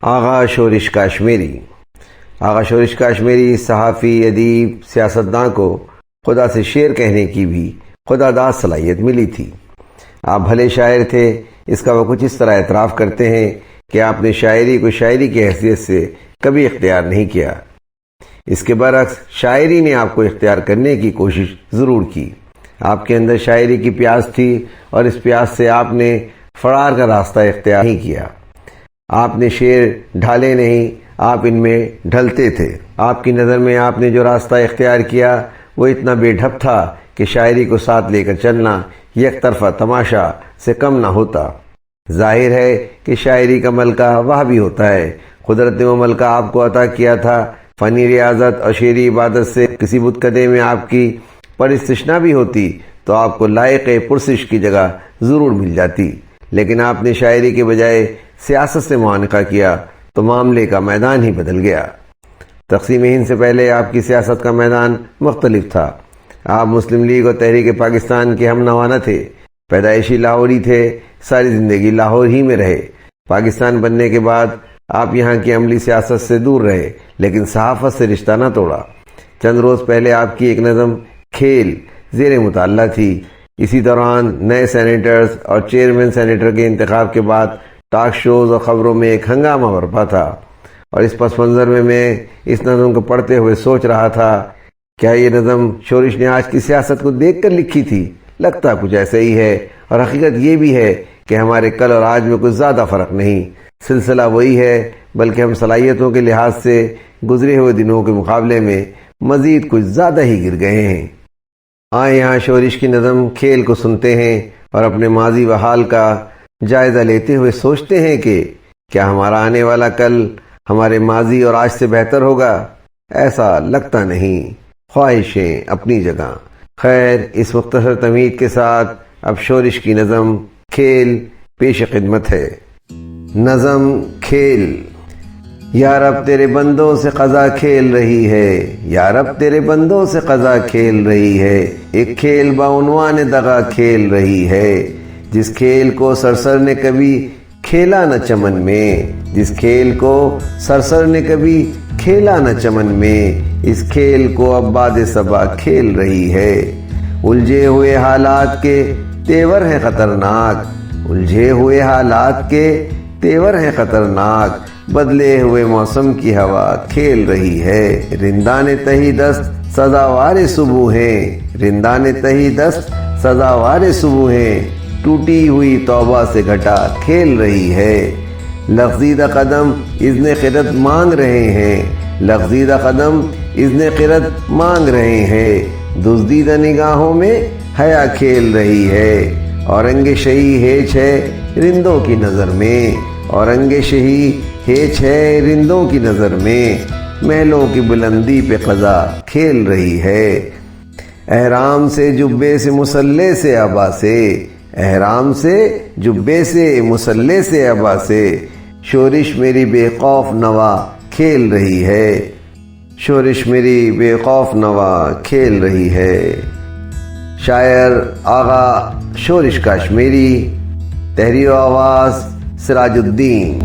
آغا شورش کاشمیری۔ آغا شورش کاشمیری صحافی، ادیب، سیاستداں کو خدا سے شعر کہنے کی بھی خدا داد صلاحیت ملی تھی۔ آپ بھلے شاعر تھے، اس کا وہ کچھ اس طرح اعتراف کرتے ہیں کہ آپ نے شاعری کو شاعری کی حیثیت سے کبھی اختیار نہیں کیا۔ اس کے برعکس شاعری نے آپ کو اختیار کرنے کی کوشش ضرور کی۔ آپ کے اندر شاعری کی پیاس تھی اور اس پیاس سے آپ نے فرار کا راستہ اختیار نہیں کیا۔ آپ نے شعر ڈھالے نہیں، آپ ان میں ڈھلتے تھے۔ آپ کی نظر میں آپ نے جو راستہ اختیار کیا وہ اتنا بے ڈھب تھا کہ شاعری کو ساتھ لے کر چلنا یک طرفہ تماشا سے کم نہ ہوتا۔ ظاہر ہے کہ شاعری کا ملکہ وہ بھی ہوتا ہے۔ قدرت نے وہ ملکہ آپ کو عطا کیا تھا۔ فنی ریاضت اور شعری عبادت سے کسی بتکدے میں آپ کی پراستثنا بھی ہوتی تو آپ کو لائق پرسش کی جگہ ضرور مل جاتی، لیکن آپ نے شاعری کے بجائے سیاست سے معانقہ کیا تو معاملے کا میدان ہی بدل گیا۔ تقسیم ہند سے پہلے آپ کی سیاست کا میدان مختلف تھا۔ آپ مسلم لیگ اور تحریک پاکستان کے ہم نوا نہ تھے، پیدائشی لاہوری تھے، ساری زندگی لاہور ہی میں رہے۔ پاکستان بننے کے بعد آپ یہاں کی عملی سیاست سے دور رہے، لیکن صحافت سے رشتہ نہ توڑا۔ چند روز پہلے آپ کی ایک نظم کھیل زیر مطالعہ تھی۔ اسی دوران نئے سینیٹرز اور چیئرمین سینیٹر کے انتخاب کے بعد ٹاک شوز اور خبروں میں ایک ہنگامہ برپا تھا، اور اس پس منظر میں اس نظم کو پڑھتے ہوئے سوچ رہا تھا، کیا یہ نظم شورش نے آج کی سیاست کو دیکھ کر لکھی تھی؟ لگتا کچھ ایسا ہی ہے، اور حقیقت یہ بھی ہے کہ ہمارے کل اور آج میں کچھ زیادہ فرق نہیں، سلسلہ وہی ہے، بلکہ ہم صلاحیتوں کے لحاظ سے گزرے ہوئے دنوں کے مقابلے میں مزید کچھ زیادہ ہی گر گئے ہیں۔ آئے یہاں شورش کی نظم کھیل کو سنتے ہیں اور اپنے ماضی و حال کا جائزہ لیتے ہوئے سوچتے ہیں کہ کیا ہمارا آنے والا کل ہمارے ماضی اور آج سے بہتر ہوگا؟ ایسا لگتا نہیں۔ خواہشیں اپنی جگہ۔ خیر، اس مختصر تمہید کے ساتھ اب شورش کی نظم کھیل پیش خدمت ہے۔ نظم کھیل۔ یا رب تیرے بندوں سے قضا کھیل رہی ہے، یا رب تیرے بندوں سے قضا کھیل رہی ہے، ایک کھیل بعنوان دغا کھیل رہی ہے، جس کھیل کو سرسر نے کبھی کھیلا نہ چمن میں، جس کھیل کو سرسر نے کبھی کھیلا نہ چمن میں، اس کھیل کو اب باد صبا کھیل رہی ہے۔ الجھے ہوئے حالات کے تیور ہیں خطرناک، الجھے ہوئے حالات کے تیور ہیں خطرناک، بدلے ہوئے موسم کی ہوا کھیل رہی ہے۔ رندان تہی دست سزاوار صبح ہیں، رندان تہی دست سزاوار صبح ہیں، ٹوٹی ہوئی توبہ سے گھٹا کھیل رہی ہے۔ لغزیدہ قدم اذن خرد مانگ رہے ہیں، لغزیدہ قدم اذن خرد مانگ رہے ہیں، دزدیدہ نگاہوں میں حیا کھیل رہی ہے، اورنگ شہی ہیچ ہے رندوں کی نظر میں، اورنگ شہی ہیچ ہے رندوں کی نظر میں، محلوں کی بلندی پہ قضا کھیل رہی ہے۔ احرام سے جبے سے مسلح سے ابا سے، احرام سے جبے سے مسلح سے ابا سے، شورش میری بے خوف نوا کھیل رہی ہے، شورش میری بے خوف نوا کھیل رہی ہے۔ شاعر آغا شورش کاشمیری، تحریر و آواز سراج الدین۔